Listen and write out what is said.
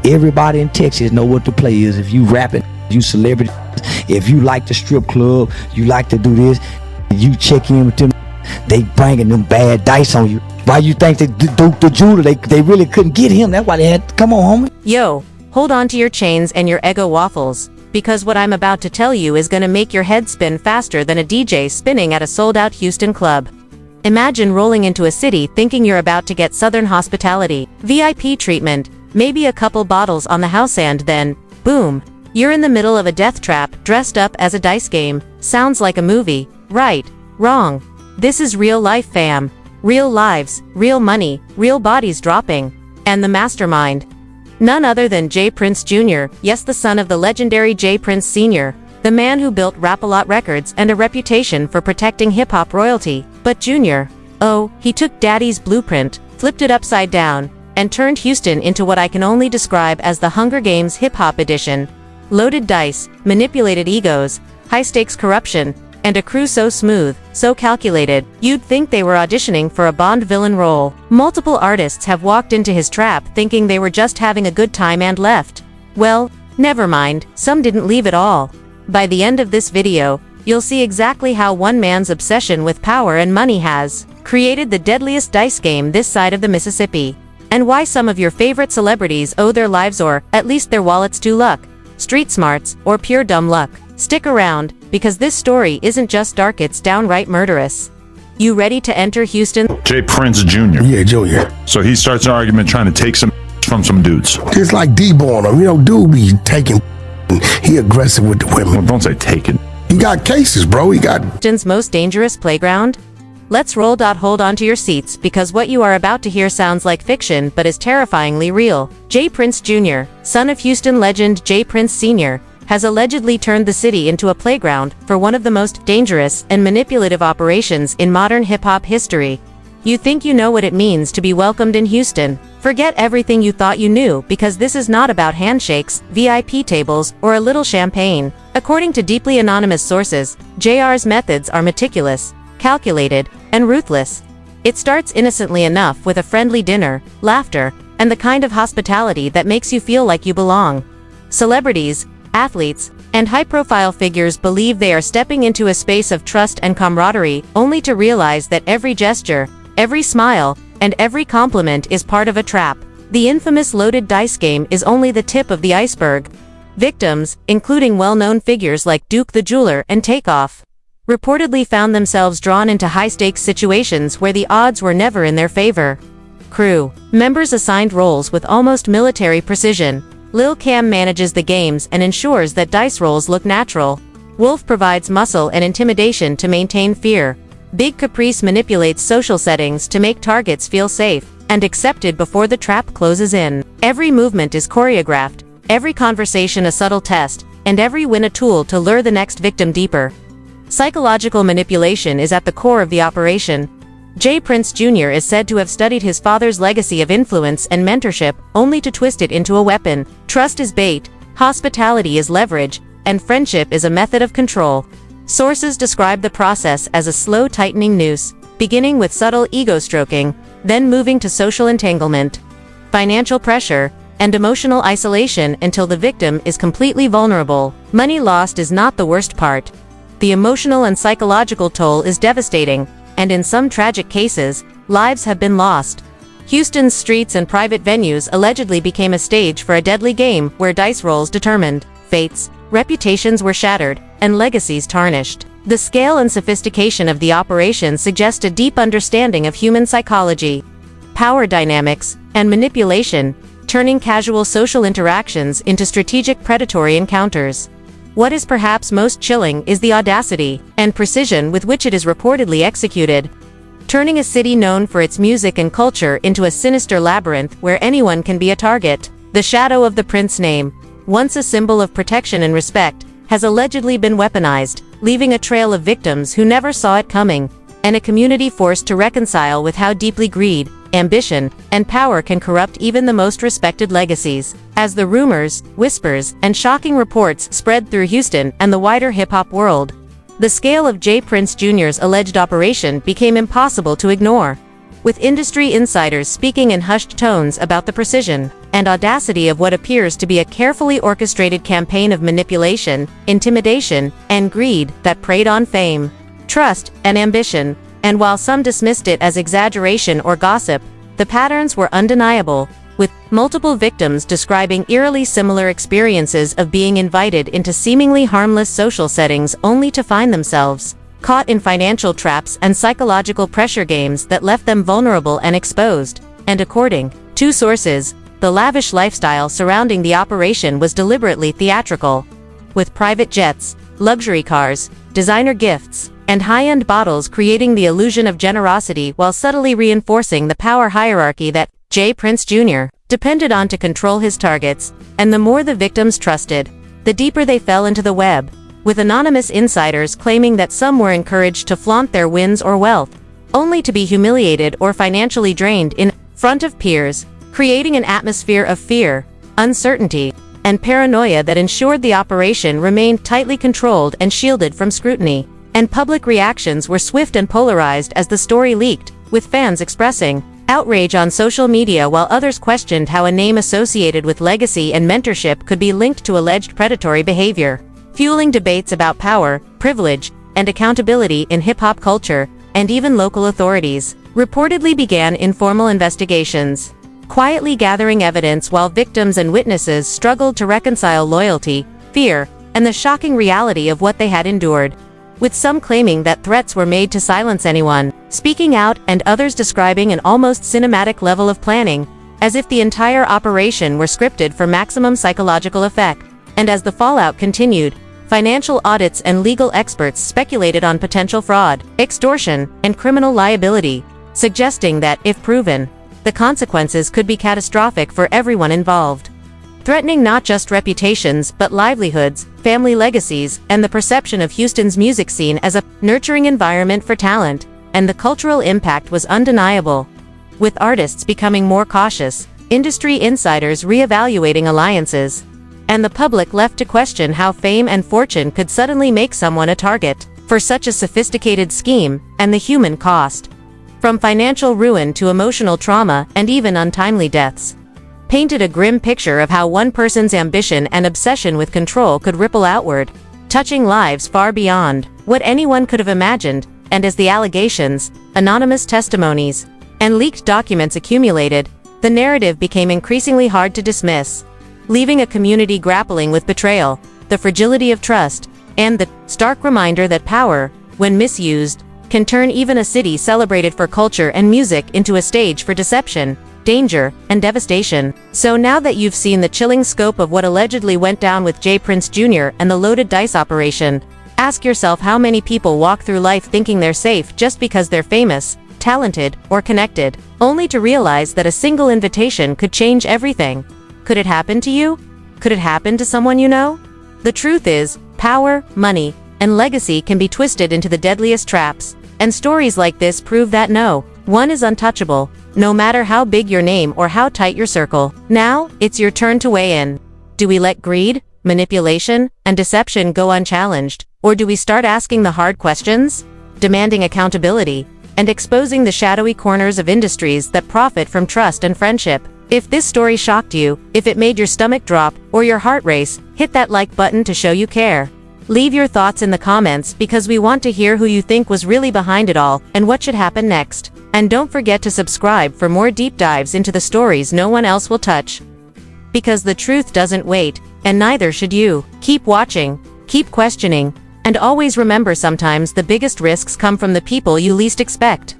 Everybody in Texas know what the play is. If you rapping, you celebrity, if you like the strip club, you like to do this, you check in with them, they bringing them bad dice on you. Why you think they Duke the jeweler, they really couldn't get him? That's why they had to come on, homie. Yo, hold on to your chains and your Eggo waffles, because what I'm about to tell you is gonna make your head spin faster than a DJ spinning at a sold-out Houston club. Imagine rolling into a city thinking you're about to get Southern hospitality, VIP treatment, maybe a couple bottles on the house, and then, boom, you're in the middle of a death trap, dressed up as a dice game. Sounds like a movie, right? Wrong. This is real life, fam. Real lives, real money, real bodies dropping. And the mastermind. None other than J. Prince Jr., yes, the son of the legendary J. Prince Sr., the man who built Rap-A-Lot Records and a reputation for protecting hip-hop royalty. But Jr., oh, he took Daddy's blueprint, flipped it upside down, and turned Houston into what I can only describe as the Hunger Games hip-hop edition. Loaded dice, manipulated egos, high-stakes corruption, and a crew so smooth, so calculated, you'd think they were auditioning for a Bond villain role. Multiple artists have walked into his trap thinking they were just having a good time and left. Well, never mind, some didn't leave at all. By the end of this video, you'll see exactly how one man's obsession with power and money has created the deadliest dice game this side of the Mississippi, and why some of your favorite celebrities owe their lives, or at least their wallets, to luck, street smarts, or pure dumb luck. Stick around, because this story isn't just dark, it's downright murderous. You ready to enter Houston? J. Prince Jr. Yeah, Junior. So he starts an argument trying to take some from some dudes. Just like D-Boy on him. You know, dude be taking, he aggressive with the women. Well, don't say taking. He got cases, bro. He got... Houston's most dangerous playground? Let's roll. Hold on to your seats, because what you are about to hear sounds like fiction but is terrifyingly real. J. Prince Jr., son of Houston legend J. Prince Sr., has allegedly turned the city into a playground for one of the most dangerous and manipulative operations in modern hip-hop history. You think you know what it means to be welcomed in Houston? Forget everything you thought you knew, because this is not about handshakes, VIP tables, or a little champagne. According to deeply anonymous sources, JR's methods are meticulous, calculated, and ruthless. It starts innocently enough with a friendly dinner, laughter, and the kind of hospitality that makes you feel like you belong. Celebrities, athletes, and high-profile figures believe they are stepping into a space of trust and camaraderie, only to realize that every gesture, every smile, and every compliment is part of a trap. The infamous loaded dice game is only the tip of the iceberg. Victims, including well-known figures like Duke the Jeweler and Takeoff, reportedly found themselves drawn into high-stakes situations where the odds were never in their favor. Crew members assigned roles with almost military precision. Lil Cam manages the games and ensures that dice rolls look natural. Wolf provides muscle and intimidation to maintain fear. Big Caprice manipulates social settings to make targets feel safe and accepted before the trap closes in. Every movement is choreographed, every conversation a subtle test, and every win a tool to lure the next victim deeper. Psychological manipulation is at the core of the operation. J. Prince Jr. is said to have studied his father's legacy of influence and mentorship, only to twist it into a weapon. Trust is bait, hospitality is leverage, and friendship is a method of control. Sources describe the process as a slow tightening noose, beginning with subtle ego stroking, then moving to social entanglement, financial pressure, and emotional isolation until the victim is completely vulnerable. Money lost is not the worst part. The emotional and psychological toll is devastating, and in some tragic cases, lives have been lost. Houston's streets and private venues allegedly became a stage for a deadly game where dice rolls determined fates, reputations were shattered, and legacies tarnished. The scale and sophistication of the operation suggest a deep understanding of human psychology, power dynamics, and manipulation, turning casual social interactions into strategic predatory encounters. What is perhaps most chilling is the audacity and precision with which it is reportedly executed, turning a city known for its music and culture into a sinister labyrinth where anyone can be a target. The shadow of the Prince name, once a symbol of protection and respect, has allegedly been weaponized, leaving a trail of victims who never saw it coming, and a community forced to reconcile with how deeply greed, ambition, and power can corrupt even the most respected legacies. As the rumors, whispers, and shocking reports spread through Houston and the wider hip-hop world, the scale of J. Prince Jr.'s alleged operation became impossible to ignore. with industry insiders speaking in hushed tones about the precision and audacity of what appears to be a carefully orchestrated campaign of manipulation, intimidation, and greed that preyed on fame, trust, and ambition. And while some dismissed it as exaggeration or gossip, the patterns were undeniable, with multiple victims describing eerily similar experiences of being invited into seemingly harmless social settings only to find themselves caught in financial traps and psychological pressure games that left them vulnerable and exposed. And according to sources, the lavish lifestyle surrounding the operation was deliberately theatrical, with private jets, luxury cars, designer gifts, and high-end bottles creating the illusion of generosity while subtly reinforcing the power hierarchy that J. Prince Jr. depended on to control his targets. And the more the victims trusted, the deeper they fell into the web, with anonymous insiders claiming that some were encouraged to flaunt their wins or wealth, only to be humiliated or financially drained in front of peers, creating an atmosphere of fear, uncertainty, and paranoia that ensured the operation remained tightly controlled and shielded from scrutiny. And public reactions were swift and polarized as the story leaked, with fans expressing outrage on social media while others questioned how a name associated with legacy and mentorship could be linked to alleged predatory behavior, fueling debates about power, privilege, and accountability in hip-hop culture. And even local authorities reportedly began informal investigations, quietly gathering evidence while victims and witnesses struggled to reconcile loyalty, fear, and the shocking reality of what they had endured, with some claiming that threats were made to silence anyone speaking out, and others describing an almost cinematic level of planning, as if the entire operation were scripted for maximum psychological effect. And as the fallout continued, financial audits and legal experts speculated on potential fraud, extortion, and criminal liability, suggesting that, if proven, the consequences could be catastrophic for everyone involved, threatening not just reputations but livelihoods, family legacies, and the perception of Houston's music scene as a nurturing environment for talent. And the cultural impact was undeniable, with artists becoming more cautious, industry insiders reevaluating alliances, and the public left to question how fame and fortune could suddenly make someone a target for such a sophisticated scheme. And the human cost, from financial ruin to emotional trauma and even untimely deaths, painted a grim picture of how one person's ambition and obsession with control could ripple outward, touching lives far beyond what anyone could have imagined. And as the allegations, anonymous testimonies, and leaked documents accumulated, the narrative became increasingly hard to dismiss, leaving a community grappling with betrayal, the fragility of trust, and the stark reminder that power, when misused, can turn even a city celebrated for culture and music into a stage for deception, danger, and devastation. So now that you've seen the chilling scope of what allegedly went down with J. Prince Jr. and the loaded dice operation, ask yourself how many people walk through life thinking they're safe just because they're famous, talented, or connected, only to realize that a single invitation could change everything. Could it happen to you? Could it happen to someone you know? The truth is, power, money, and legacy can be twisted into the deadliest traps, and stories like this prove that no one is untouchable, no matter how big your name or how tight your circle. Now, it's your turn to weigh in. Do we let greed, manipulation, and deception go unchallenged? Or do we start asking the hard questions, demanding accountability, and exposing the shadowy corners of industries that profit from trust and friendship? If this story shocked you, if it made your stomach drop, or your heart race, hit that like button to show you care. Leave your thoughts in the comments because we want to hear who you think was really behind it all, and what should happen next. And don't forget to subscribe for more deep dives into the stories no one else will touch. Because the truth doesn't wait, and neither should you. Keep watching, keep questioning, and always remember, sometimes the biggest risks come from the people you least expect.